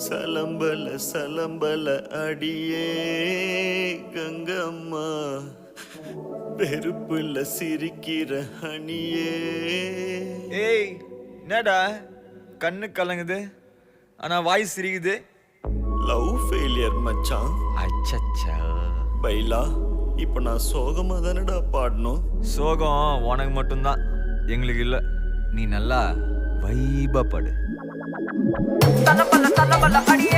சலம்பல சலம்பல அடியே கங்கம்மா, வெறுப்புல சிரிக்கிற அணியே. ஏய் என்னடா கண்ணு கலங்குது ஆனா வாய் சிரிக்குது? லவ் ஃபெயிலியர் மச்சான். அச்சச்சா. பைலா, இப்ப நான் சோகமா தானடா பாடணும். சோகம் உனக்கு மட்டும்தான், எங்களுக்கு இல்ல. நீ நல்லா வைபா படு. தலபல அடியே